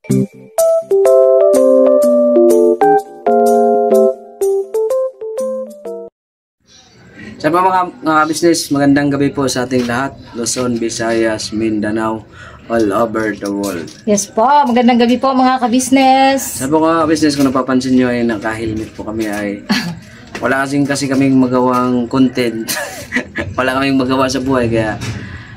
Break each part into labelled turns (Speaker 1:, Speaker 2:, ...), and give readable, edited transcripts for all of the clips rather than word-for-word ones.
Speaker 1: Sa mga business, magandang gabi po sa ating lahat. Luzon, Visayas, Mindanao, all over the world.
Speaker 2: Yes po, magandang gabi po mga ka-business.
Speaker 1: Sa mga business, kung napapansin nyo ay naka-helmet po kami ay wala kasi kaming magawang content. Wala kaming magawa sa buhay kaya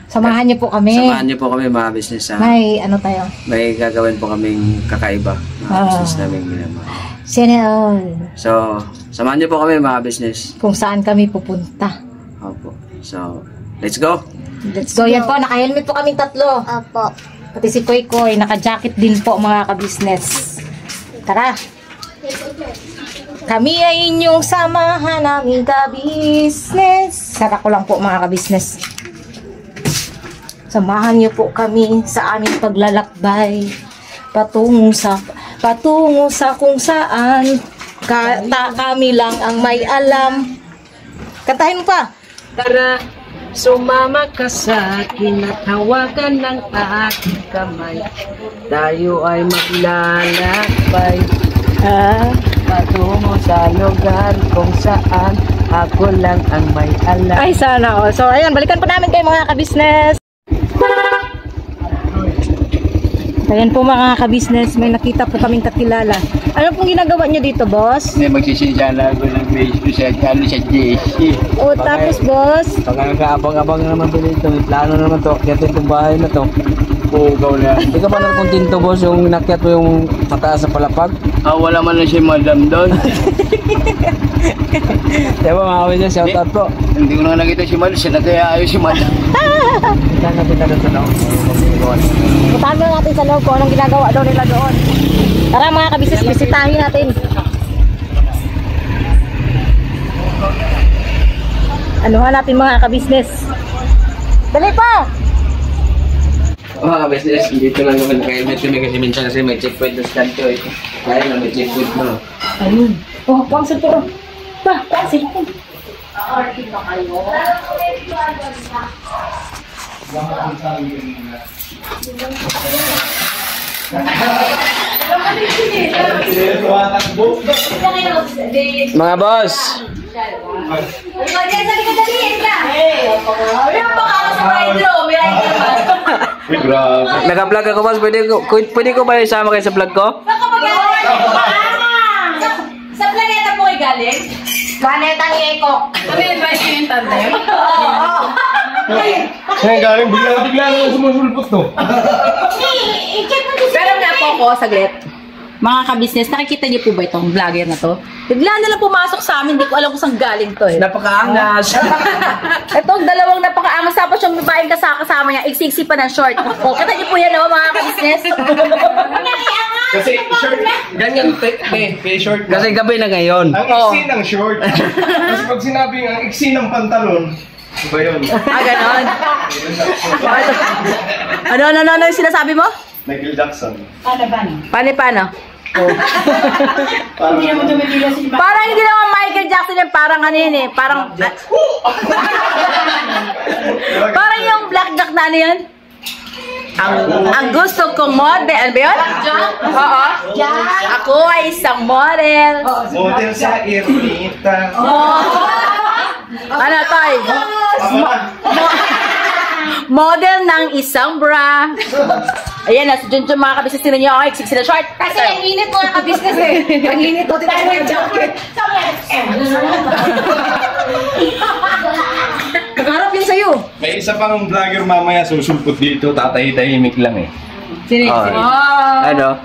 Speaker 2: samahan niyo po kami.
Speaker 1: Samahan niyo po kami mga business.
Speaker 2: May ano tayo?
Speaker 1: May gagawin po kaming kakaiba mga business namin ginagawa.
Speaker 2: Channel.
Speaker 1: So, samahan niyo po kami mga business.
Speaker 2: Kung saan kami pupunta.
Speaker 1: Opo. So, let's go.
Speaker 2: Let's go. Yan po, naka-helmet po kaming tatlo.
Speaker 3: Opo.
Speaker 2: Pati si Koy Koy, naka-jacket din po mga ka-business. Tara. Kami ay inyong samahan namin ka-business. Sara ko lang po mga ka-business. Samahan niyo po kami sa aming paglalakbay patungo sa kung saan kami lang ang may alam. Kantahin mo pa.
Speaker 1: Tara, sumama ka sa akin at hawakan ng aking kamay. Tayo ay maglalakbay patungo sa lugar kung saan ako lang ang may alam.
Speaker 2: Ay, sana all. So, ayan, balikan pa namin kayo mga ka-business. Ayan po mga ka-business, may nakita po kaming kakilala. Ano pong ginagawa nyo dito, boss?
Speaker 4: Hindi, magsisinsala ako ng base sa JC.
Speaker 2: O, tapos, boss?
Speaker 4: Pag nag-aabang-abang naman po dito, may plano naman to, kaya itong bahay na to. Pugaw na. Hindi ka ba nagkontento, boss, yung nakyat mo yung mataas sa palapag?
Speaker 1: Wala man na si madam doon.
Speaker 4: Diba mga kapitid, shout out po.
Speaker 1: Hindi ko na nakita si madam, siya na kaya ayaw si madam.
Speaker 4: Saan natin na doon sa loob?
Speaker 2: Puntahan mo natin sa loob kung anong ginagawa daw nila doon. Tara mga ka-business, bisitahin natin. Anuhan natin mga ka-business. Dali pa!
Speaker 1: Mga business, dito lang naman naka-helmet kami kasi minsan kasi may checkpoint na kanto eh. Kaya na may checkpoint mo.
Speaker 2: Ayun. Oh, kuwang sa to. Pa, kuwang sa to.
Speaker 1: Mga boss! Naka-vlog ako boss, pwede ko ba isama kayo sa vlog ko?
Speaker 3: Sa planeta po kayo galing? Planeta ni Eko. Kami advice yung tandem? Oo.
Speaker 4: Ngayon galing, bigla na sumusulpot to.
Speaker 3: Pero nga po ako, saglit. Mga ka-business, nakikita niyo po ba itong vlogger na to? Bigla na lang pumasok sa amin, hindi ko alam kung saan galing to eh.
Speaker 1: Napakaangas!
Speaker 3: Itong dalawang napakaangas, tapos yung babaeng kasama niya, iksi-iksi pa ng short. O, kita niyo po yan o, mga ka-business.
Speaker 4: Kasi short, ganyan short na.
Speaker 1: Kasi gabi na ngayon.
Speaker 4: Ang iksi ng short. Kasi pag sinabing ang iksi ng pantalon, iba yun.
Speaker 3: Ganon. Ano yung sinasabi mo?
Speaker 4: Michael Jackson.
Speaker 3: Paano?
Speaker 4: Parang
Speaker 3: Parang hindi naman Michael Jackson yan, parang ano yun eh, parang parang yung blackjack na ano yun? Ang gusto kong model, ano ba yun? Oo. Ako ay isang model.
Speaker 4: model sa Irmita.
Speaker 3: Ano Toy? Model ng isang bra. Ayan na, si Junjun mga kabisnes nila niyo. Okay, sila short. Kasi ang init mga kabisnes eh. Ang init po, tayo ng jacket. Kakarap yun sa'yo.
Speaker 4: May isa pang vlogger mamaya susulpot dito, tatahimik lang eh.
Speaker 3: Sino?
Speaker 1: Ano?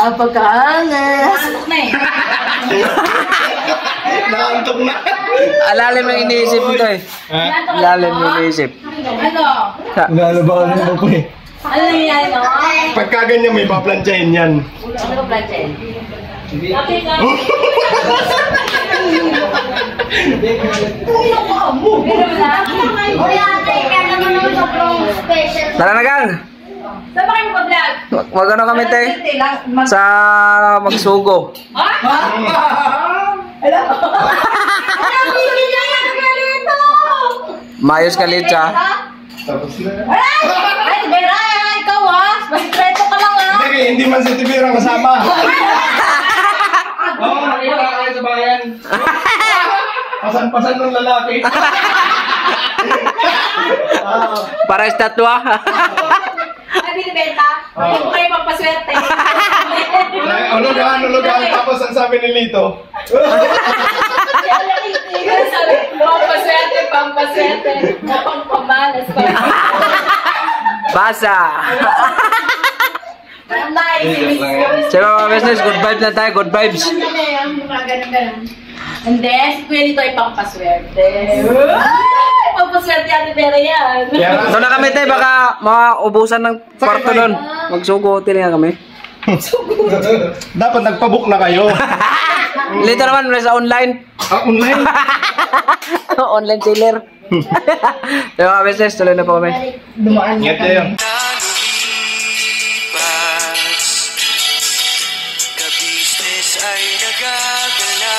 Speaker 3: Ang pagkaangas. Masok na eh.
Speaker 4: Naantok na.
Speaker 1: Alalim ang iniisip nito eh. Alalim ang iniisip.
Speaker 3: Ano?
Speaker 4: Nalabakan mo po eh.
Speaker 3: Ano yan, no?
Speaker 4: Pagka ganyan, may paplansyahin yan.
Speaker 3: Ano ka plancha? Okay nga.
Speaker 1: Tara na gang!
Speaker 3: Saan ba kayo mag-vlog?
Speaker 1: Mag-ano kami te? Sa Magsugo.
Speaker 3: Ha?
Speaker 1: Mayos ka Litsa.
Speaker 4: Tapos na.
Speaker 3: Ay, Vera, ikaw ha? Mas treto ka lang ha?
Speaker 5: lalaki, hindi man si TV ang kasama. Oo, nakita kayo sa bayan. Pasan-pasan ng lalaki.
Speaker 1: Para estatwa.
Speaker 3: Ay, binibenta. Yung kayo pampaswerte.
Speaker 5: Ulugan, tapos ang sabi ni Lito.
Speaker 3: Sabi, pampaswerte. Pampamalas pa.
Speaker 1: Basa. Sige mga business, good vibes na tayo, good vibes.
Speaker 3: And then, si Kuya Lito ay pampaswerte. Pampaswerte yan, pero yan.
Speaker 1: Doon na kami tayo, baka maubusan ng kwarto doon. Magsugutin nga kami.
Speaker 5: Dapat nagpabook na kayo.
Speaker 1: Lito naman, sa online.
Speaker 5: Online?
Speaker 1: Online seller. Sige mga business, tuloy na po kami.
Speaker 5: Ingat kayo.
Speaker 6: Ka-business ay nagagala.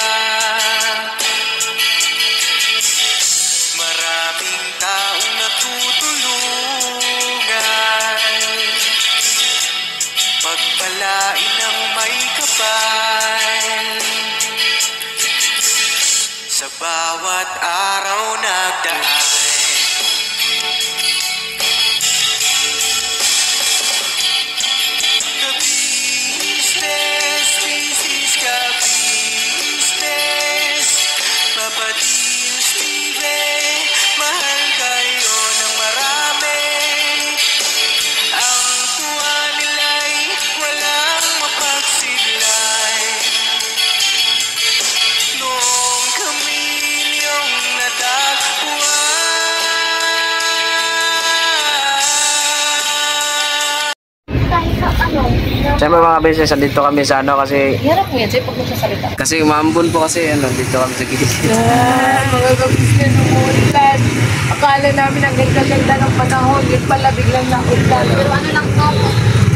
Speaker 6: Maraming taong natutulungan. Pagpalain ng may kapal. Sa bawat araw nagdaan. Ka-business, business ka-business. Mapadilos tibe, mahal kayo ng marami. Ang tuwa nila'y walang mapagsiglay. Noong kami niyong natagpuan.
Speaker 1: Siyempre mga business, andito kami sa ano kasi
Speaker 2: Hirap mo yan, Jay, pag magsasalita.
Speaker 1: kasi umambon po kasi ano, dito kami sa gilid.
Speaker 3: Mga ka-business ng ulan. Akala namin ang ganda-ganda ng panahon. Yun pala biglang naulan.
Speaker 2: Pero ano lang to,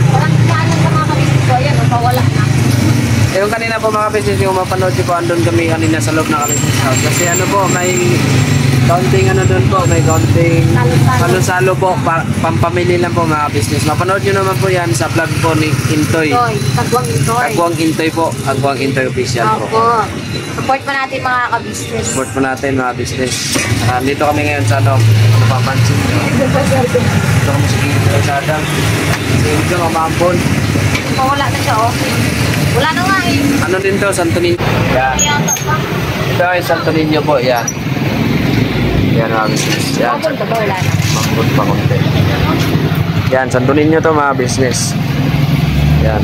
Speaker 2: parang kaanan sa mga kabisnes ko, ayan, mapawala na.
Speaker 1: Yung kanina po mga business, yung mapanood ko, andun kami kanina sa loob ng business house. Kasi ano po, may counting ano doon po, may counting salo-salo po, pampamili lang po mga business. Mapanood nyo naman po yan sa vlog po ni Intoy.
Speaker 2: Toy, Kagwang Toy.
Speaker 1: Agwang Intoy po, Agwang Intoy official po.
Speaker 2: Opo. Support pa natin mga kabisnes.
Speaker 1: Support po natin mga business. Dito kami ngayon sa ano papansin nyo. Dito kami sa gilid ng kalsada. Kasi dito mamambon.
Speaker 2: Mawala na siya, oh. Wala na nga eh.
Speaker 1: Ano din to, Santo Niño. Yan. Ito ay Santo Niño po, yan. Yan mga business. Yan.
Speaker 2: Mabon ka ba? Wala na.
Speaker 1: Mambon pa konti. Yan, Santo Niño to mga business. Yan.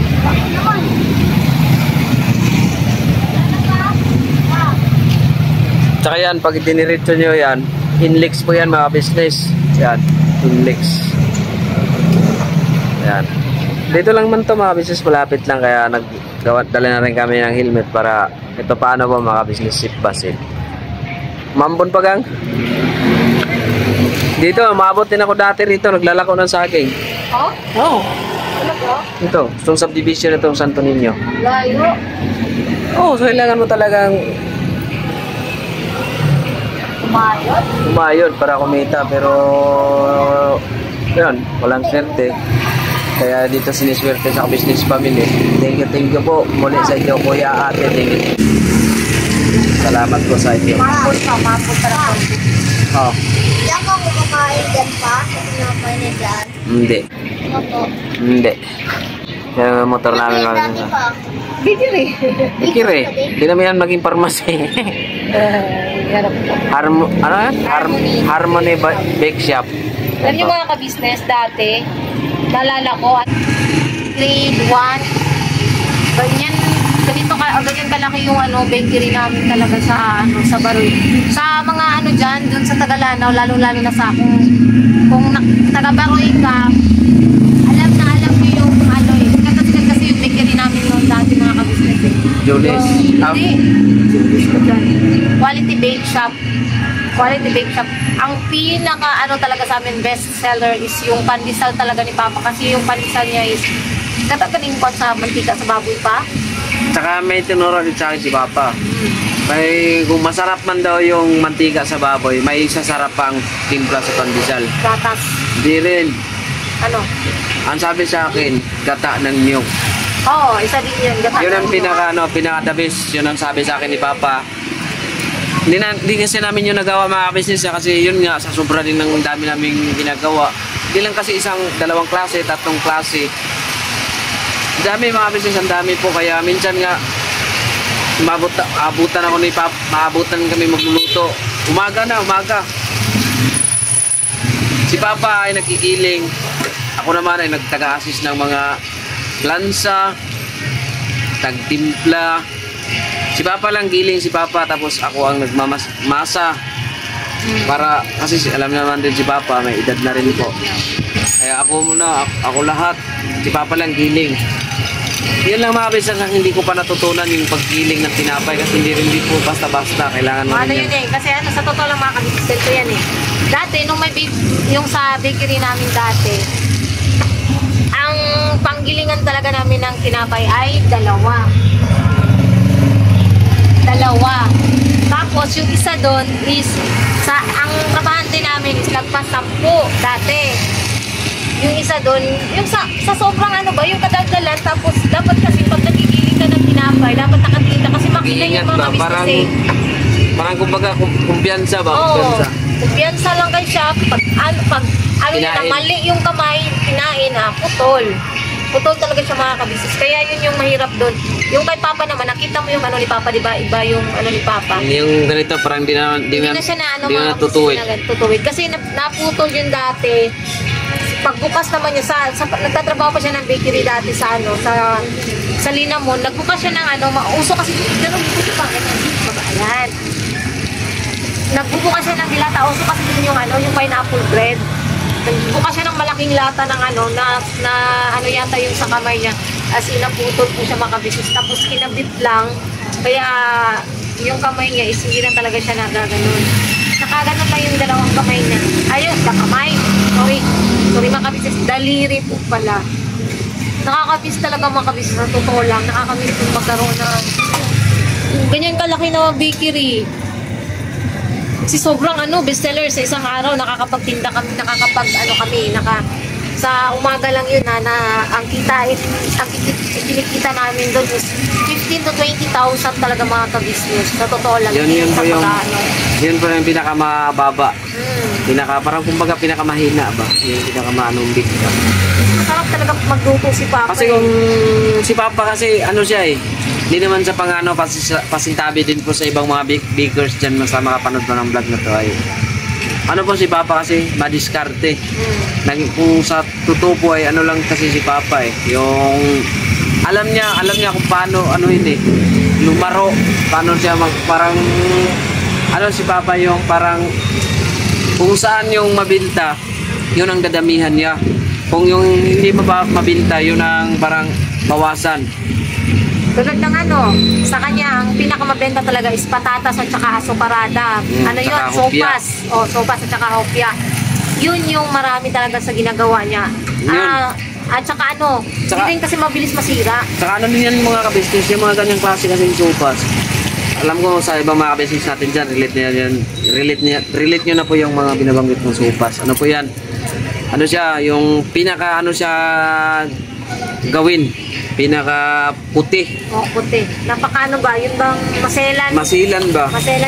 Speaker 1: Tsaka yan, pag diniretso nyo yan, Inlex po yan mga business. Yan, Inlex. Yan. Dito lang man to mga business, malapit lang kaya dala na rin kami ng helmet para ito paano po mga business seat basit. Mambon pa gang. Dito, maabot din ako dati rito, naglalako ng saging.
Speaker 2: Oh?
Speaker 1: Oo.
Speaker 2: Ano ba?
Speaker 1: Ito, itong subdivision itong Santo Niño.
Speaker 2: Layo.
Speaker 1: Oo, so kailangan mo talagang
Speaker 2: Umayot.
Speaker 1: umayod para kumita pero yun, walang swerte. Kaya dito siniswerte sa business family. Thank you po muli sa inyo kuya ate. Thank you. Salamat po sa inyo.
Speaker 2: Mapos ka na konti.
Speaker 1: Oh,
Speaker 7: Diyan ka kumakain dyan pa? Sa pinapay na dyan?
Speaker 1: hindi.
Speaker 7: Ano po?
Speaker 1: Hindi. Kaya yung motor namin
Speaker 7: Dati pa.
Speaker 2: Bigiri.
Speaker 1: Ikire, hindi naman yan maging parmasi.
Speaker 2: Harap ko.
Speaker 1: Harmony Bake Shop.
Speaker 2: Alam niyo mga kabisnes, dati, naalala ko, grade 1, ganyan kalaki yung bakery namin talaga sa sa Baroy. Sa mga dyan, dun sa Tagalanaw, lalo-lalo na sa kung taga Baroy ka, alam mo yung sikat kasi yung bakery namin noon dati mga kabisnes.
Speaker 1: Julius.
Speaker 2: Hindi. Julius ko dyan. Quality Bake Shop. Quality Bake Shop. Ang pinaka talaga sa amin best seller is yung pandesal talaga ni Papa kasi yung pandesal niya is katagaling pa sa mantika sa baboy pa.
Speaker 1: Tsaka may tinuro din sa akin si Papa. May, kung masarap man daw yung mantika sa baboy, may sasarap pang timpla sa pandesal.
Speaker 2: Gatas.
Speaker 1: Hindi rin.
Speaker 2: Ano?
Speaker 1: Ang sabi sa akin, gata ng niyog.
Speaker 2: Oo, isa din yun. Gata
Speaker 1: Yun ang
Speaker 2: ng
Speaker 1: pinaka the best. Yun ang sabi sa akin ni Papa. Hindi kasi namin yung nagawa mga business kasi yun nga, sa sobra din ng dami naming ginagawa. Hindi lang kasi dalawang klase, tatlong klase. Dami mga business, ang dami po. Kaya minsan nga, maabutan ako ni Papa, maabutan kami magluluto. Umaga. Si Papa ay nagkikiling. Ako naman ay nagtaga-assist ng mga plansa, tagtimpla. Si Papa lang giling si Papa, tapos ako ang nagmamasa. Para, kasi alam naman din si Papa, may edad na rin po. Kaya ako lahat. Si Papa lang giling. Yun lang mga beses na hindi ko pa natutunan yung paggiling ng tinapay kasi hindi po basta-basta. Kailangan mo
Speaker 2: Ano
Speaker 1: rin
Speaker 2: yun eh, kasi ano, sa totoo lang mga kabistel ko yan eh. Dati, nung yung sa bakery namin dati, ang panggilingan talaga namin ng tinapay ay dalawa. Tapos yung isa doon is, ang trabahante namin is lagpas 10 dati. Yung isa doon, yung sa sobrang ano ba, yung kadagdalan, tapos dapat kasi pag nagigiling ka ng tinapay, dapat nakatingin ka kasi makita yung mga business eh.
Speaker 1: Parang kumbaga kumpiyansa ba?
Speaker 2: Oo, kumpiyansa lang kayo siya. Pag ano yun, mali yung kamay, kinain putol. Putol talaga siya mga kabisnes. Kaya yun yung mahirap doon. Yung kay Papa naman, nakita mo yung ano ni Papa, di ba? Iba yung ano ni Papa.
Speaker 1: Yung ganito, parang di na
Speaker 2: siya na ano,
Speaker 1: di na
Speaker 2: mga
Speaker 1: tutuwid.
Speaker 2: tutuwid. Kasi naputol yun dati. Pagbukas naman niya, nagtatrabaho pa siya ng bakery dati sa ano, sa Linamon. Nagbukas siya ng ano, mauso kasi, ganun dito pa, ayan. Nagbubukas siya ng dilata, uso kasi din yung ano, yung pineapple bread. Nagbukas siya ng malaking lata ng ano, na ano yata yung sa kamay niya. As in, naputol po siya makabisnes. Tapos kinabit lang, kaya yung kamay niya is hindi lang talaga siya nagaganon. Nakaganon lang yung dalawang kamay niya. Ayun, sa kamay. Sorry makabisnes. Daliri po pala. Nakakabis talaga makabisnes. Sa totoo lang, nakakabis yung magkaroon ng ganyan kalaki na bakery. Kasi sobrang ano, bestseller sa isang araw, nakakapagtinda kami, sa umaga lang yun na ang kinikita namin doon is 15 to 20,000 talaga mga ka-business. Sa totoo lang.
Speaker 1: Yun po yung pinakamababa. Parang kumbaga pinakamahina ba? Yung pinakamaanong big ka.
Speaker 2: Masarap talaga magluto si Papa.
Speaker 1: Kasi kung si Papa kasi ano siya eh, hindi naman sa pangano, pasintabi din po sa ibang mga bakers dyan sa makapanood mo ng vlog na to ay ano po si Papa kasi madiskarte. Kung sa totoo po ay ano lang kasi si Papa eh, yung alam niya kung paano ano hindi lumaro, paano siya parang ano si Papa yung parang kung saan yung mabinta yun ang dadamihan niya, kung yung hindi mabinta yun ang parang bawasan.
Speaker 2: Tulad ng ano, sa kanya, ang pinakamabenta talaga is patatas at saka asukarada. Ano yun? Sopas. O, sopas at saka hopya. Yun yung marami talaga sa ginagawa niya. At saka ano, hindi rin kasi mabilis masira.
Speaker 1: Saka ano din yan mga ka-business, yung mga ganyang klase kasi yung sopas. Alam ko sa ibang mga ka-business natin dyan, relate nyo na po yung mga binabanggit ng sopas. Ano po yan? Ano siya, yung pinaka ano siya gawin. Pinaka puti.
Speaker 2: O, puti. Napaka ano ba? Yun bang maselan?
Speaker 1: Masilan ba?
Speaker 2: Maselan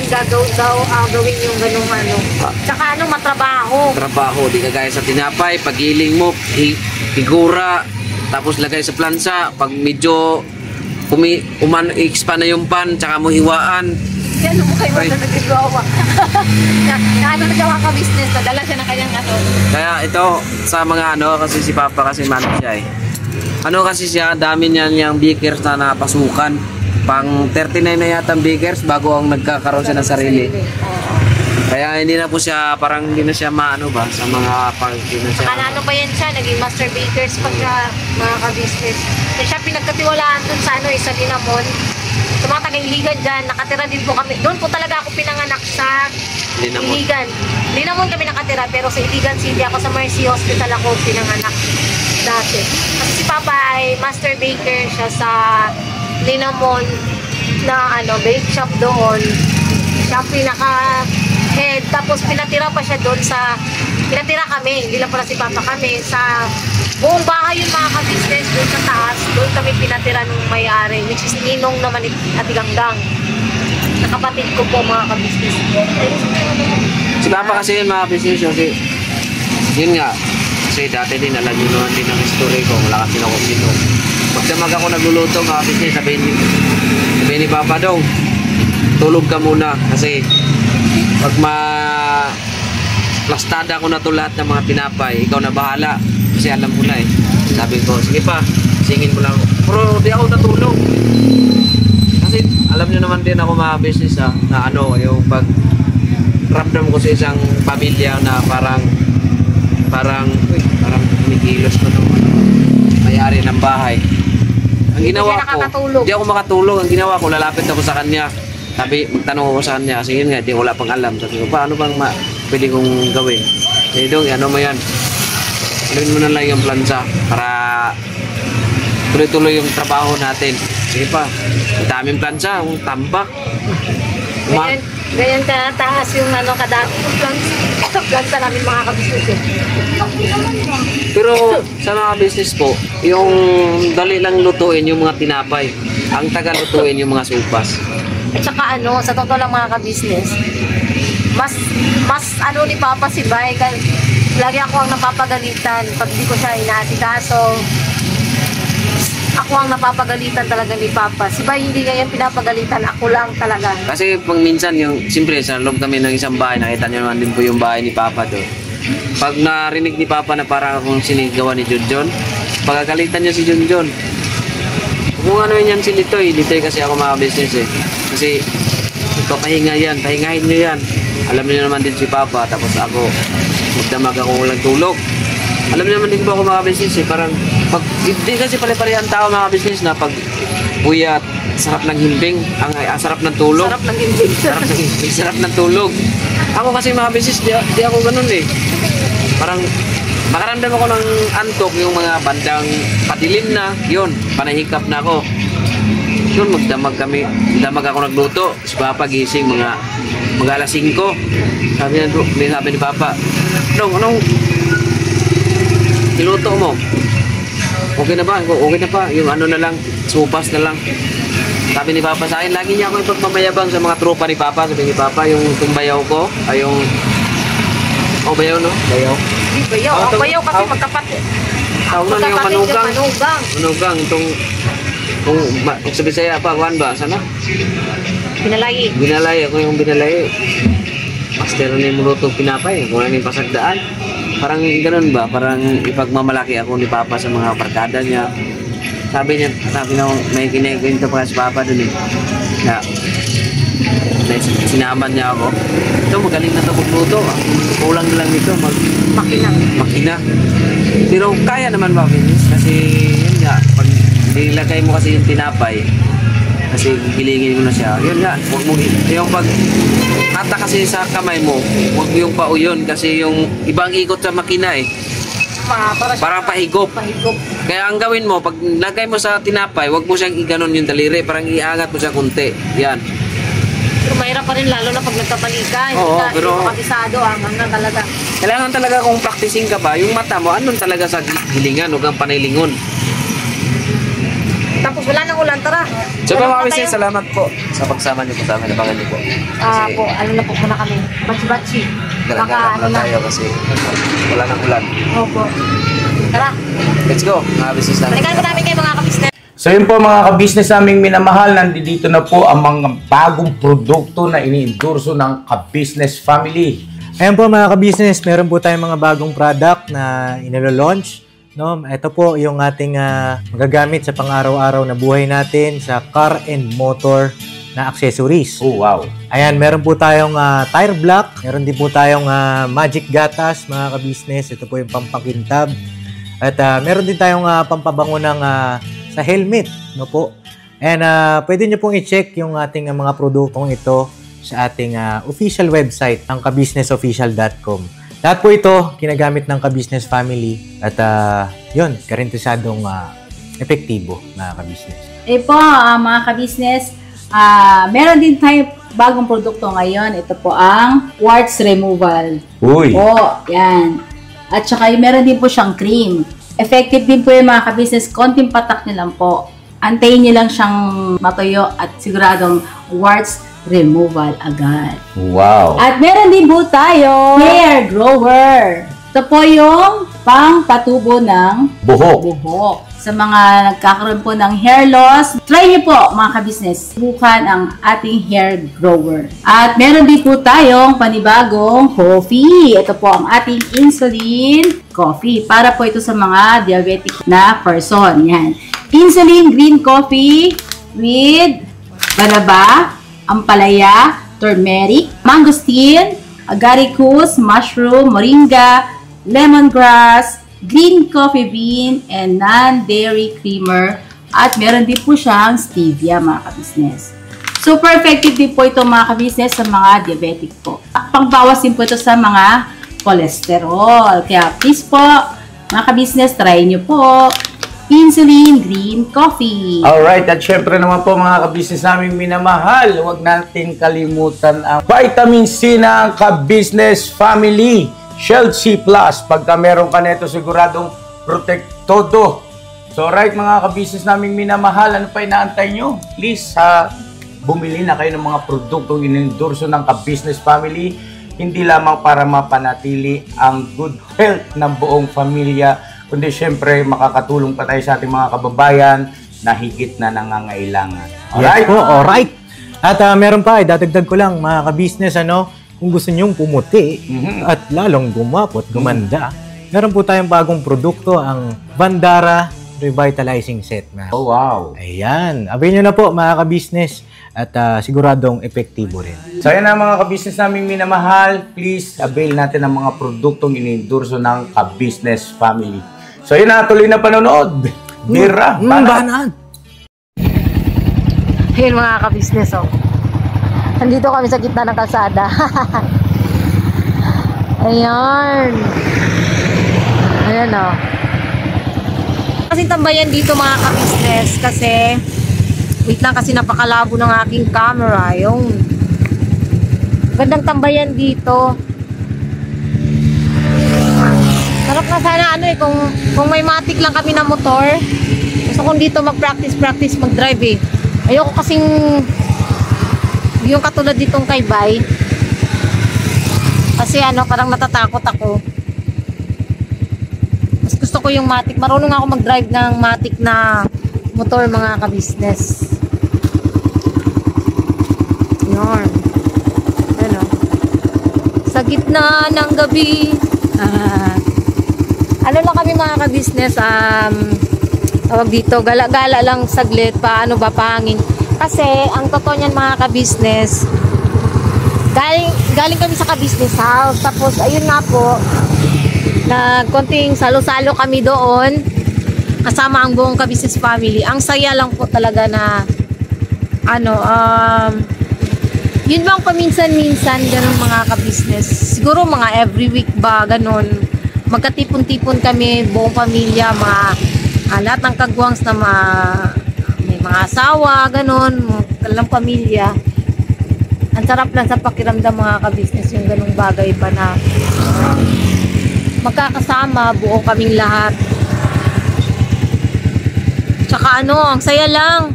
Speaker 2: gawin yung ganung ano. Tsaka ano, matrabaho.
Speaker 1: Trabaho, di kagaya sa tinapay, pagiling mo, figura, tapos lagay sa plansa, pag medyo expand na yung pan, tsaka mo hiwaan.
Speaker 2: Yan, mo kayo na nagagawa. Ano na siya mga business, nadala siya ng kanyang ano.
Speaker 1: Kaya ito, sa mga ano, kasi si Papa kasi man siya eh. Ano kasi siya, dami niya niyang bakers na napasukan. Pang 39 na yata ang bakers bago ang nagkakaroon siya ng sarili. Kaya hindi na po siya, parang hindi na siya maano ba, sa mga hindi na siya.
Speaker 2: Ano pa yan siya, naging master bakers pag mga ka-business. Kaya siya pinagkatiwalaan dun sa ano, sa Linamon. Sa mga taga-Iligan dyan, nakatira din po kami. Doon po talaga ako pinanganak sa Iligan. Linamon kami nakatira, pero sa Iligan City ako, sa Mercy Hospital ako pinanganak dati. Kasi si Papa ay master baker siya sa Linamon na ano, bake shop doon. Siya ang pinaka-head. Tapos pinatira pa siya doon pinatira kami, hindi lang pala si Papa kami, sa Buong bahay yung mga ka-business doon sa taas. Doon kami pinatira nung may-ari, which is Ninong naman at Ganggang. Nakapatid ko po mga ka-business.
Speaker 1: Si Papa kasi yun mga business kasi yun nga. Kasi dati din alam nyo naman din ang history ko. Wala kasi ako dito. Pagdamag ako nagluluto mga business, sabihin ni Papa daw, tulog ka muna kasi pag plastada ko na to lahat ng mga tinapay, ikaw na bahala kasi alam ko na eh. Sabi ko, sige pa, singin mo lang. Pero di ako natulog kasi alam nyo naman din ako mga business na ano, yung pag ramdam ko sa isang pamilya na parang kumikilos ko nung may-ari ng bahay. Ang ginawa ko, di ako makatulog. Ang ginawa ko, lalapit ako sa kanya. Sabi, magtanong ako sa kanya. Sige nga, di wala pang alam. Sabi ko, paano bang pwede kong gawin? Sabi dong, ano mo yan? Gawin mo na lang yung plansa para tuloy-tuloy yung trabaho natin. Sige pa, ang daming plansa, ang tambak.
Speaker 2: Ganyan ka taas yung ano kadami yung plansa namin mga ka-business eh.
Speaker 1: Pero sa mga business po, yung dali lang lutuin yung mga tinapay. Ang tagal lutuin yung mga supas.
Speaker 2: At saka ano, sa totoo lang mga ka-business, mas ano ni Papa si Bay, lagi ako ang napapagalitan pag di ko siya inaasikaso. Ako ang napapagalitan talaga ni Papa. Si Bay hindi niya yan pinapagalitan, ako lang talaga.
Speaker 1: Kasi pag minsan yung, siyempre sa loob kami ng isang bahay, nakita niyo naman din po yung bahay ni Papa doon. Pag narinig ni Papa na parang akong sinigawan ni Junjun, pagkakalitan niya si Junjun. Kung ano yan si Litoy kasi ako mga business eh. Kasi ito pahinga yan, pahingahin nyo yan. Alam niyo naman din si Papa, tapos ako, magdamag ako walang tulog. Alam niyo naman din po ako mga business eh, parang, hindi kasi pare-parehan tao mga business na pag buyat, sarap ng himbing, ang sarap ng tulog.
Speaker 2: Sarap ng himbing.
Speaker 1: Sarap ng tulog. Ako kasi mga business, di ako ganun eh. Parang, makaramdam ako ng antok yung mga bandang padilim na, yun, panahikap na ako. Yun, magdamag ako nagluto. Si Papa gising mga alas 5. Sabi ni Papa, anong niluto mo? Okay na ba? Okay na pa. Yung ano na lang, supas na lang. Sabi ni Papa sa akin, lagi niya ako ipagmamayabang sa mga tropa ni Papa. Sabi ni Papa, yung bayaw ko, ay yung... Oh, bayaw no? Bayaw.
Speaker 2: Hindi bayaw. Ang bayaw kasi magkapatid.
Speaker 1: Tawag na yung manugang.
Speaker 2: Manugang.
Speaker 1: Manugang. Itong... Kung sa Bisaya pa, kuhan ba? Sana?
Speaker 2: Binalay.
Speaker 1: Binalay. Ako yung binalay. Master na yung mulutong pinapay. Kung ano yung pasagdaan. Parang ganun ba? Parang ipagmamalaki ako ni Papa sa mga barkada niya. Sabi na may kinikwento pa si Papa dun eh. Na sinaman niya ako. Ito, magaling na ito magluto. Kulang lang ito. Makina. Pero kaya naman ba, Vinis? Kasi yun nga, pag nilagay mo kasi yung tinapay, kasi gilingin mo na siya. Yun nga, huwag mo, yung pag hata kasi sa kamay mo, huwag mo yung pauyon kasi yung ibang ikot sa makina eh. Parang pahigop. Kaya ang gawin mo, pag lagay mo sa tinapay, huwag mo siyang iganon yung daliri, parang iangat mo siya kunti. Yan.
Speaker 2: Pero mahirap pa rin lalo na pag nagkapalikan.
Speaker 1: Oo, pero
Speaker 2: kabisado hanggang talaga.
Speaker 1: Kailangan talaga kung practicing ka ba, yung mata mo, anong talaga sa gilingan, huwag kang panaylingon.
Speaker 2: Tapos wala nang ulan, tara.
Speaker 1: So mga kabisnes, salamat po sa pagsama niyo po sa amin. Abangan niyo po.
Speaker 2: Po, ano na po muna kami. Bachi-bachi.
Speaker 1: Gala-gala muna tayo kasi wala nang ulan.
Speaker 2: Opo. Tara.
Speaker 1: Let's go, mga kabisnes namin.
Speaker 2: Balikan ko namin kayo mga kabisnes.
Speaker 5: So yun po mga kabisnes naming minamahal, nandito na po ang mga bagong produkto na ini-endorso ng Kabisnes Family.
Speaker 8: Ayan po mga kabisnes, meron po tayong mga bagong product na inilo-launch. No, ito po yung ating magagamit sa pang-araw-araw na buhay natin sa car and motor na accessories.
Speaker 5: Oh, wow.
Speaker 8: Ayan, meron po tayong tire block, meron din po tayong magic gatas mga kabisnes. Ito po yung pampakintab. At meron din tayong pampabango ng sa helmet, no po. And pwede nyo pong i-check yung ating mga produktong ito sa ating official website, ang kabisnesofficial.com. Lahat po ito, kinagamit ng Kabisnes Family at yun, karintisadong epektibo mga kabisnes.
Speaker 3: Po, mga kabisnes, meron din tayo bagong produkto ngayon. Ito po ang quartz removal.
Speaker 5: Uy!
Speaker 3: Po, yan. At saka meron din po siyang cream. Effective din po yung mga ka-business. Konting patak nyo lang po. Antayin nyo lang siyang matuyo at siguradong warts removal agad.
Speaker 5: Wow.
Speaker 3: At meron din po tayo hair grower. Ito po yung pang-patubo ng buhok. Sa mga nagkakaroon po ng hair loss, try niyo po mga ka-business. Subukan ang ating hair grower. At meron din po tayong panibagong coffee. Ito po ang ating insulin coffee. Para po ito sa mga diabetic na person. Yan. Insulin green coffee with banaba, ampalaya, turmeric, mangosteen, agaricus, mushroom, moringa, lemongrass, green coffee bean, and non-dairy creamer. At meron din po siyang stevia mga ka-business. Super effective din po ito mga ka-business sa mga diabetic po. Pangbawas din po ito sa mga cholesterol. Kaya please po, mga ka-business, try nyo po insulin green coffee.
Speaker 5: Alright, at syempre naman po mga ka-business naming minamahal, huwag natin kalimutan ang vitamin C ng ka-business family. Shield C+, pagka meron ka nito siguradong protektodo. So right mga ka-business naming minamahal, ano pa inaantay nyo? Please, bumili na kayo ng mga produktong inendorso ng ka-business family, hindi lamang para mapanatili ang good health ng buong pamilya, kundi syempre makakatulong pa tayo sa ating mga kababayan na higit na nangangailangan. Alright?
Speaker 8: Yes po, alright. At meron pa, dadagdag ko lang mga ka-business, kung gusto nyong pumuti at lalong gumapot, gumanda, meron po tayong bagong produkto, ang Vandara Revitalizing Set.
Speaker 5: Oh, wow.
Speaker 8: Ayan. Avail nyo na po mga ka-business at siguradong epektibo rin.
Speaker 5: So yan na mga ka-business naming minamahal, please avail natin ang mga produktong inendorso ng ka-business family. So yun na, tuloy na panonood. Bira,
Speaker 8: Banat.
Speaker 2: Ayun mga ka-business, nandito kami sa gitna ng kalsada. Ayan. Ayan, Kasing tambayan dito mga ka-business kasi wait lang kasi napakalabo ng aking camera. Yung gandang tambayan dito. Sarap na sana kung may matik lang kami na motor. Gusto kong dito mag-practice mag-drive Ayoko kasing yung katulad ditong kay Bay. Kasi parang natatakot ako. Mas gusto ko yung matik. Marunong ako mag-drive ng matik na motor mga ka-business. Yan. Sa gitna ng gabi. Ano lang kami mga ka-business, tawag dito, gala-gala lang saglit, paano ba pangin. Kasi, ang totoo niyan mga ka-business, galing kami sa ka-business house, tapos ayun nga po, konting salo-salo kami doon, kasama ang buong ka-business family. Ang saya lang po talaga na, yun bang paminsan-minsan, ganun mga ka-business. Siguro mga every week ba, ganun. Magkatipon-tipon kami, buong pamilya, lahat ng kagwangs na may mga asawa, ganun, kalang pamilya. Ang sarap lang sa pakiramdam mga ka-business, yung ganung bagay pa na magkakasama, buo kaming lahat. Tsaka ang saya lang.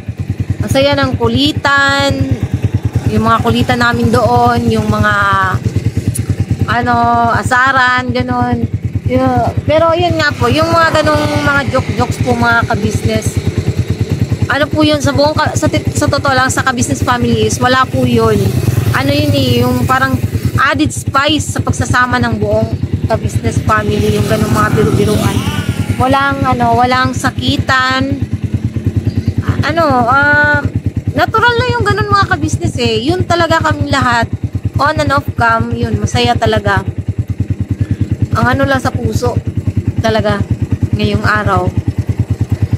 Speaker 2: Ang saya ng kulitan, yung mga kulitan namin doon, yung mga asaran, ganun. Pero yun nga po, yung mga ganong mga jokes po mga ka-business, po yun sa buong sa totoo lang sa ka-business families, wala po yun. Yung parang added spice sa pagsasama ng buong ka-business family, yung ganong mga biru-biruan. Walang sakitan. Natural lang yung ganon mga ka-business Yun talaga kaming lahat. On and off cam, yun, masaya talaga. Ang lang sa puso talaga ngayong araw.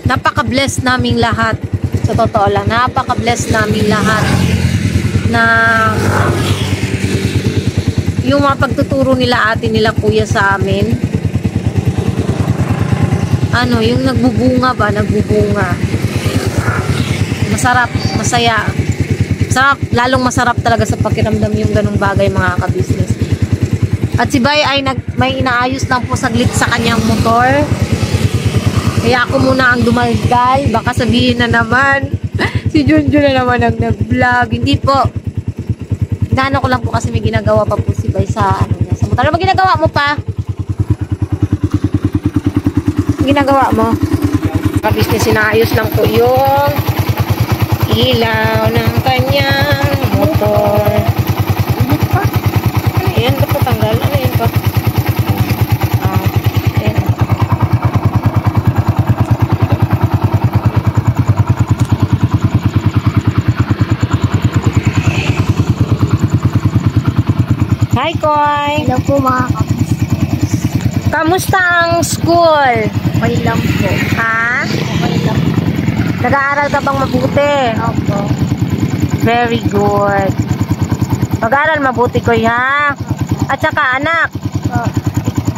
Speaker 2: Napaka-bless naming lahat. Sa totoo lang, napaka-bless naming lahat na yung mga pagtuturo nila ate nila kuya sa amin. Yung nagbubunga. Masarap, masaya. Sarap, lalong masarap talaga sa pakiramdam yung ganung bagay mga ka-business. At si Bay ay may inaayos lang po saglit sa kanyang motor. Kaya ako muna ang dumalgal. Baka sabihin na naman, si Junjun na naman ang nag-vlog. Hindi po. Inaano ko lang po kasi may ginagawa pa po si Bay sa ano niya. Sa motor. Ano ba ginagawa mo pa? Ginagawa mo? Ka-business, inaayos lang po yung ilaw ng kanyang motor. Ano yan? Ba't natanggal? Ano yan pa? Ayan. Hi, Koy!
Speaker 7: Hello po mga
Speaker 2: Kamusta ang school?
Speaker 7: kapatid lang po.
Speaker 2: Ha?
Speaker 7: Okay lang po.
Speaker 2: Nag-aaral ka bang mabuti?
Speaker 7: Opo.
Speaker 2: Very good. Mag-aaral mabuti, Koy, ha? At saka, anak,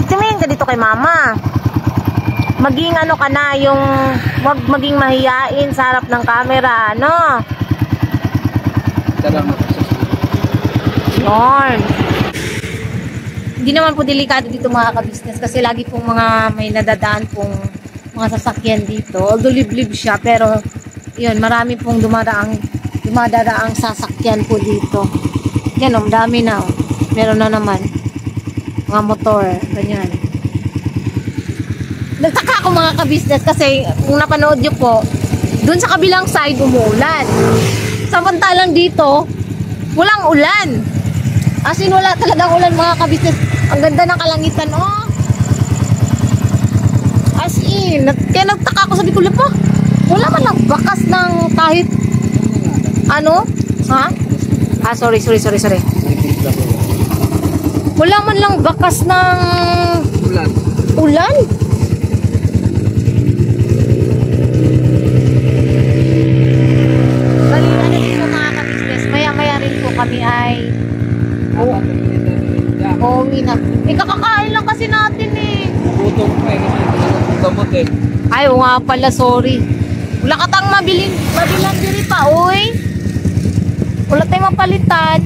Speaker 2: tingin ka dito kay mama. Maging ano ka na, yung wag maging mahiyain sa harap ng camera, ano? Yun. Hindi naman po delikado dito mga ka-business kasi lagi pong mga may nadadaan pong mga sasakyan dito. Although liblib siya, pero yun, marami pong dumadaraang sasakyan po dito. Yan, dami na. Meron na naman. Mga motor, ganyan. Nagtaka ako mga ka-business kasi kung napanood nyo po, dun sa kabilang side umuulan. Samantalang dito, walang ulan. As in, wala talagang ulan mga ka-business. Ang ganda ng kalangitan, oh. As in, kaya nagtaka ako, sabi ko, lipa, wala man lang bakas ng kahit, ano? Ha? Ah, sorry. Wala man lang bakas ng ulan. Bali, ano dito mga ka-business, maya-maya rin po kami ay uwi na. Kakakain lang kasi natin eh.
Speaker 4: Nagutom ko eh kasi nagutom gamot eh.
Speaker 2: Ay, oo nga pala, sorry. Wala ka tang mabilan diri pa, uy. Wala tayong mapalitan.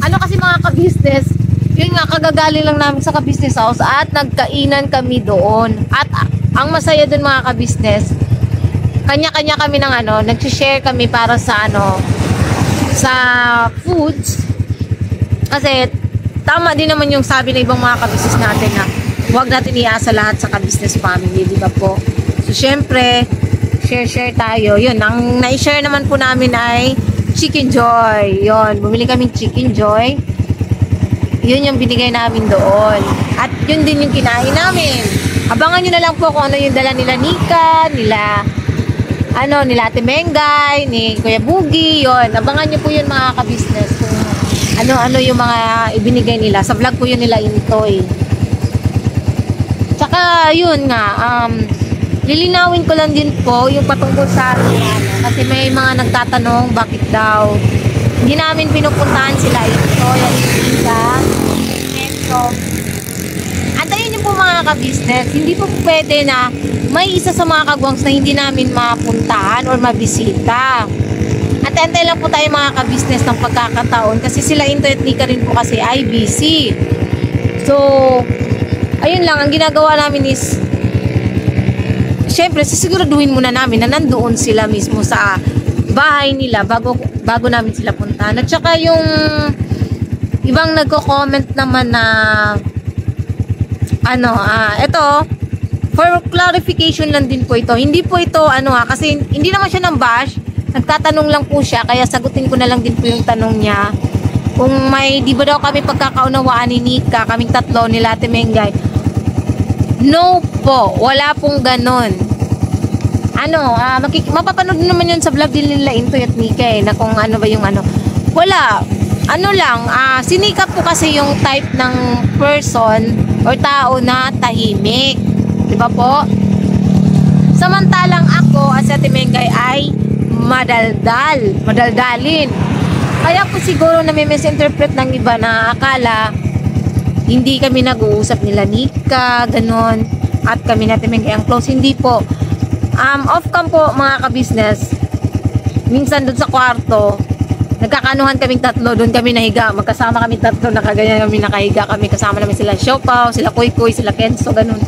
Speaker 2: Ano kasi mga ka-business, yun nga, kagagaling lang namin sa ka-business house at nagkainan kami doon. At ang masaya doon mga ka-business, kanya-kanya kami ng ano, nag-share kami para sa ano, sa foods. Kasi tama din naman yung sabi ng ibang mga ka-business natin na huwag natin iasa lahat sa ka-business family, di ba po? So, syempre, share tayo. Yun, ang na-share naman po namin ay Chicken Joy. Yun, bumili kaming Chicken Joy. Yun yung binigay namin doon. At yun din yung kinain namin. Abangan nyo na lang po kung ano yung dala nila Nika, nila Ate Mengay, ni Kuya Bugi, yun. Abangan nyo po yun mga ka-business. Kung ano yung mga ibinigay nila. Sa vlog po yun nila Intoy. Tsaka, yun nga, lilinawin ko lang din po yung patungkol sa kasi may mga nagtatanong bakit daw hindi namin pinupuntahan sila Intoy at Nika. So, antayin niyo po mga ka-business, hindi po pwede na may isa sa mga kagwangs na hindi namin mapuntahan or mabisita. At antay lang po tayo mga ka-business ng pagkakataon kasi sila Intoy at Nika rin po kasi ay busy. So, ayun lang, ang ginagawa namin is syempre, sisiguraduhin muna namin na nandoon sila mismo sa bahay nila bago namin sila puntahan. At saka yung ibang nagko-comment naman na ito, for clarification lang din po ito. Hindi po ito, kasi hindi naman siya ng bash. Nagtatanong lang po siya, kaya sagutin ko na lang din po yung tanong niya. Kung may, di ba daw kami pagkakaunawaan ni Nika, kaming tatlo, nila Ate Mengay. No po, wala pong ganon. Mapapanood naman yun sa vlog din nila Intoy at Nika na kung ano ba yung wala. Si Nika po kasi yung type ng person or tao na tahimik. Di ba po? Samantalang ako, as Ate Mengay ay madaldalin. Kaya po siguro na may misinterpret ng iba na akala hindi kami nag-uusap nila Nika, ganon, at kami natin may ang close. Hindi po. Off-cam po mga ka-business. Minsan doon sa kwarto, nagkakanuhan kaming tatlo, doon kami nahiga. Magkasama kami tatlo, nakaganyan kami, nakahiga kami. Kasama namin sila Siopaw, sila Kuy, sila Kenzo, ganon.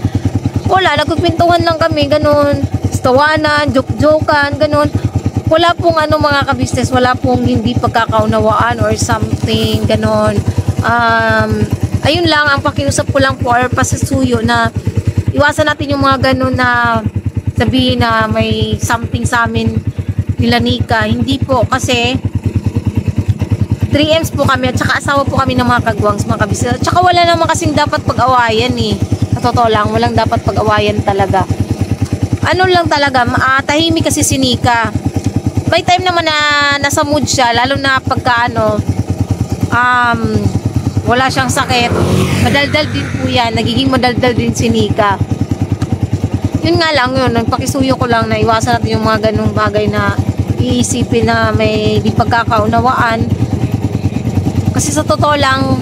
Speaker 2: Wala, nagkukwentuhan lang kami, ganun. Tawanan, joke-jokean, ganun. Wala pong mga ka-business, wala pong hindi pagkakaunawaan or something, ganun. Ayun lang, ang pakiusap ko lang po or pasasuyo na iwasan natin yung mga ganun na sabihin na may something sa amin nila Nika. Hindi po, kasi 3Ms po kami at saka asawa po kami ng mga kagwangs, mga kabisnes. At saka wala naman kasing dapat pag-awayan eh. Sa totoo lang, walang dapat pag-awayan talaga. Ano lang talaga, tahimik kasi si Nika. May time naman na nasa mood siya, lalo na pagka wala siyang sakit. Madaldal din po yan, nagiging madaldal din si Nika. Yun nga lang yun, nagpakisuyo ko lang na iwasan natin yung mga ganung bagay na iisipin na may di pagkakaunawaan. Kasi sa totoo lang,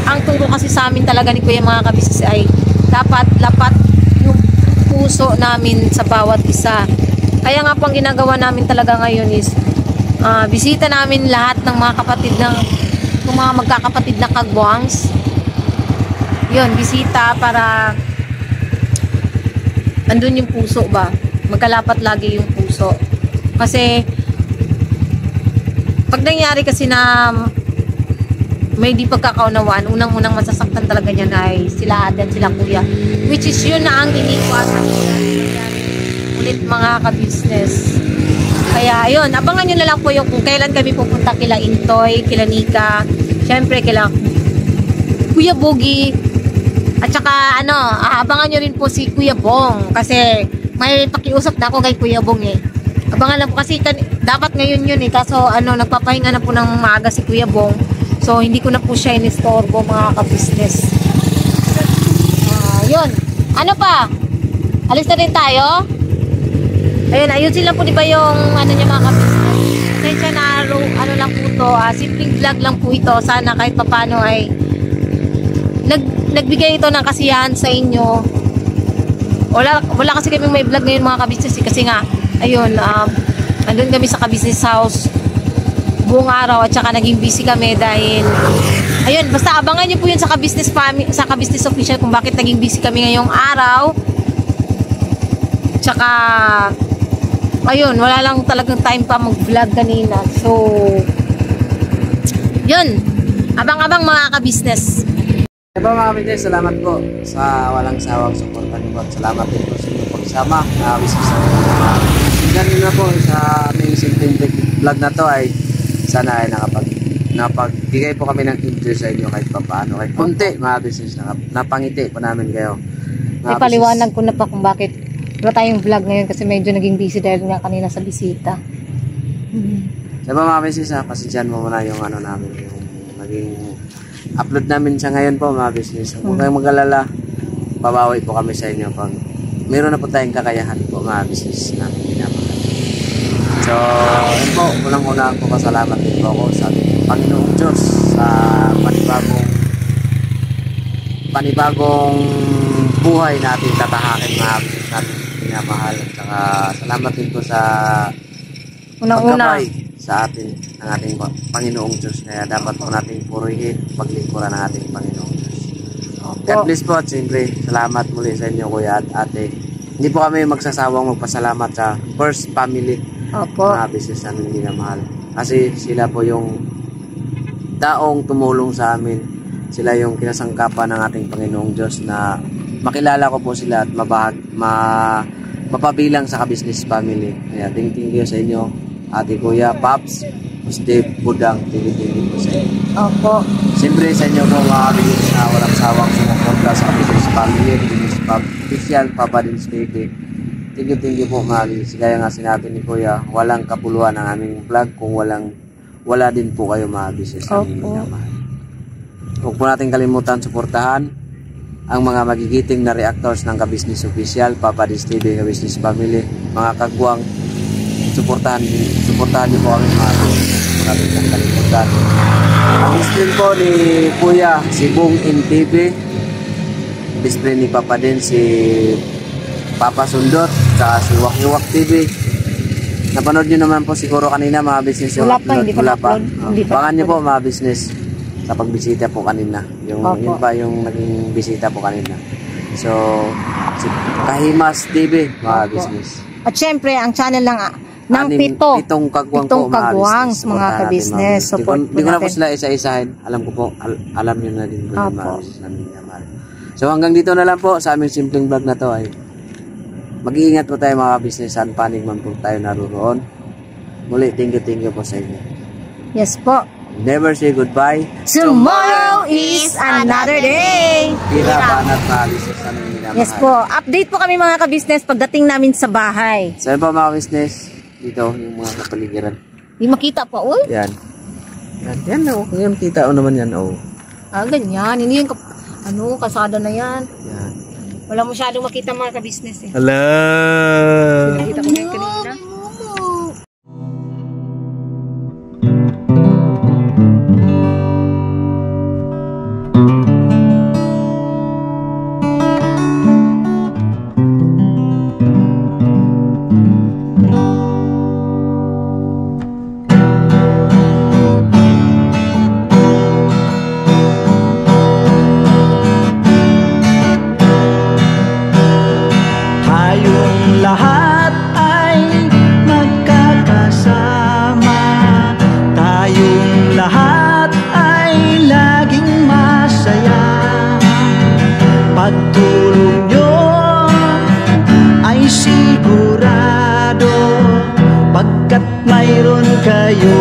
Speaker 2: ang turo kasi sa amin talaga ni Kuya mga kabisnes ay dapat lapat yung puso namin sa bawat isa. Kaya nga po ang ginagawa namin talaga ngayon is bisita namin lahat ng mga kapatid ng mga magkakapatid na kagwangs. Yun, bisita para andun yung puso ba? Magkalapat lagi yung puso. Kasi pag nangyari kasi na may di pagkakaunawaan, unang-unang masasaktan talaga niyan ay sila Adan, sila Kuya. Which is yun na ang iniiwasan ulit mga ka-business. Kaya ayun, abangan nyo na lang po yung kung kailan kami pupunta kila Intoy, kila Nika, syempre kila Kuya Bogie, at saka abangan nyo rin po si Kuya Bong kasi may pakiusap na ako kay Kuya Bong eh. Abangan lang po kasi dapat ngayon yun eh, kaso nagpapahinga na po ng maaga si Kuya Bong. So, hindi ko na po siya inistorbo mga ka-business. Yun. Ano pa? Alis na rin tayo? Ayun, ayusin lang po di ba yung niya mga ka-business. Atensya na lang po to. Simpleng vlog lang po ito. Sana kahit papano ay nagbigay ito ng kasiyahan sa inyo. Wala kasi kami may vlog ngayon mga ka-business kasi nga, ayun, andun kami sa ka-business house buong araw at saka naging busy kami dahil ayun, basta abangan nyo po yun sa ka-business official kung bakit naging busy kami ngayong araw. Tsaka ayun, wala lang talagang time pa mag-vlog kanina. So yun, abang-abang mga ka-business.
Speaker 1: Ito mga kapitid, salamat po sa walang sawang suporta niyo po. Salamat din po sa inyong pagsama. Business ganun na po sa aming simpleng vlog na to ay sana ay napagbigay po kami ng interest sa inyo kahit papaano. Kahit kunti mga business, napangiti po namin kayo.
Speaker 2: May paliwanag ko na pa kung bakit wala tayong vlog ngayon kasi medyo naging busy dahil nga kanina sa bisita.
Speaker 1: Sa mga business, pasensyahan mo muna yung namin, yung naging upload namin sa ngayon po mga business. Huwag kayong mag-alala, babawi po kami sa inyo pag meron na po tayong kakayahan po mga business namin pinapagod. So, yun po, unang-una po pasalamat din po ako sa ating Panginoong Diyos sa panibagong buhay natin tatahakin mga business natin pinamahal. At saka salamat din po sa pagkabay sa atin ng ating Panginoong Diyos. Kaya dapat po natin purihin paglingkuran ng ating Panginoong Diyos. God bless po at siyempre salamat muli sa inyo kuya at ate. Hindi po kami magsasawang magpasalamat sa first family mga business namin minamahal. Kasi sila po yung taong tumulong sa amin. Sila yung kinasangkapan ng ating Panginoong Diyos na makilala ko po sila at mapabilang sa ka-business family. Kaya thank you sa inyo, ate kuya, Paps, Steve, Budang, thank you po sa inyo.
Speaker 2: Opo.
Speaker 1: Siyempre sa inyo po mga business na walang sawang sumuporta sa business family, business official, Papa Dins TV. Thank you po mga business. Kaya nga sinabi ni kuya, walang kapuluan ang aming vlog kung wala din po kayo mga business namin minamahal. Huwag po natin kalimutan suportahan ang mga magigiting na reactors ng ka-business official, Papa Dins TV, ka-business family, mga kagwang. Suportahan niyo po kami mga business. Huwag natin pong kalimutan. Ang stream po ni kuya, si Bong in TV. Display ni Papa din si Papa Sundot sa si Wakwak TV. Napanood nyo naman po siguro kanina mga business yung wala pa. Abangan nyo po mga business sa pagbisita po kanina. Yun pa yung naging bisita po kanina. So, si Kahimas TV, mga business.
Speaker 2: At syempre, ang channel ng
Speaker 1: Pitong kagwang po, mga
Speaker 2: kagwang
Speaker 1: business.
Speaker 2: mga ka-business. Support po
Speaker 1: Hindi ko na po
Speaker 2: natin.
Speaker 1: sila isa-isahin. Alam ko po, alam nyo na din po yung mga
Speaker 2: Opo.
Speaker 1: business namin minamahal. So hanggang dito na lang po sa aming simpleng vlog na to ay mag-iingat po tayo mga business, saan panig man po tayo naroon. Muli, thank you po sa inyo.
Speaker 2: Yes po.
Speaker 1: Never say goodbye.
Speaker 2: Tomorrow is another day.
Speaker 1: Tira, banat, mga business namin minamahal.
Speaker 2: Yes po. Update po kami mga ka-business pagdating namin sa bahay.
Speaker 1: So yun po mga business, dito yung mga kapaligiran.
Speaker 2: Di makita pa, uy.
Speaker 1: Yan. Yan o. Yan, kita o naman yan o.
Speaker 2: Ah, ganyan. Hindi yung kasada na yan.
Speaker 1: Yan.
Speaker 2: Wala masyadong makita mga ka-business eh.
Speaker 8: Hello!
Speaker 2: Nakita ko na yung kanina.
Speaker 6: Tayong lahat ay magkakasama. Tayong lahat ay laging masaya. Pagtulong nyo ay sigurado, pagkat mayroon kayo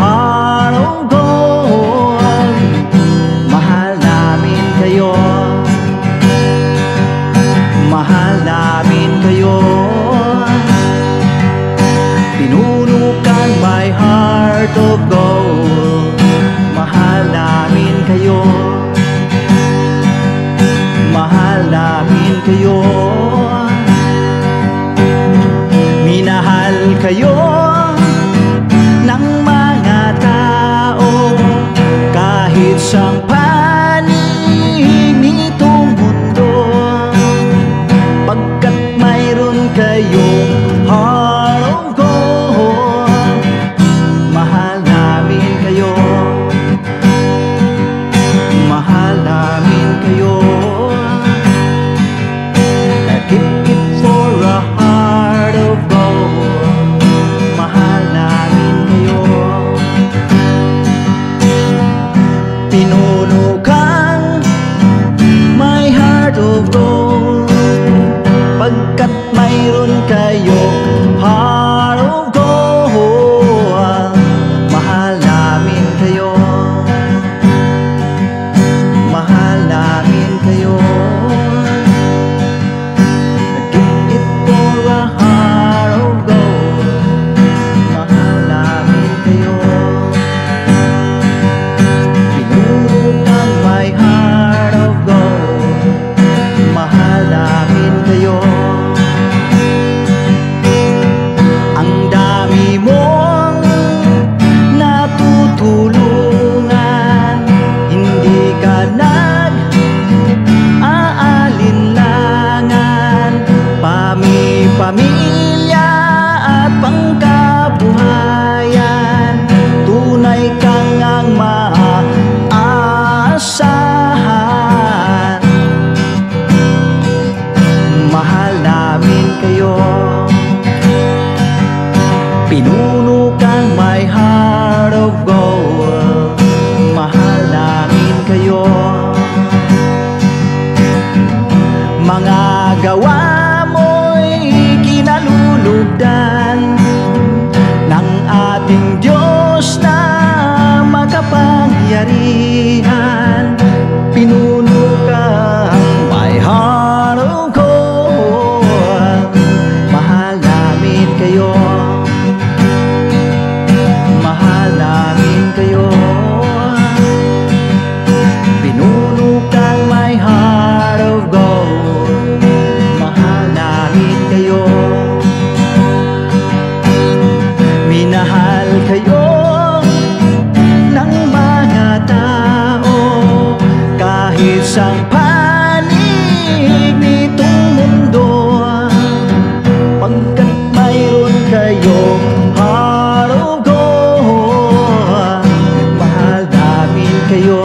Speaker 6: heart of gold. Mahal namin kayo, mahal namin kayo. Pinuno kang my heart of gold. Mahal namin kayo, mahal namin kayo. Minahal kayo ng mga tao kahit sang panig nitong mundo, pagkat mayroon kayong heart of gold. Mahal namin kayo, mahal namin kayo. Keep it for a heart of gold. Mahal namin kayo. Pinuno kang my heart of gold, pagkat mayroon kayo heart of gold. Mahal namin kayo, mahal namin kayo. Keep it for a heart of gold. Mahal namin kayo. Pinuno kang my heart of gold. Mahal namin kayo. Ang dami mong natutulungan, hindi ka nag-aalinlangan. Pamilya at pangkabuhayan, tunay kang ang maaasahan. Mahal namin kayo, pinuno kang my heart of gold. Mahal namin kayo. Mga gawa mo'y kinalulugdan ng ating Diyos na makapangyarihan. Pinuno kang my heart of gold. Mahal namin kayo, mahal namin kayo. Pinuno kang my heart of gold. Mahal namin kayo, minahal kayo ng mga tao kahit sang panig nitong mundo, pagkat mayroon kayong heart of gold. Mahal namin kayo,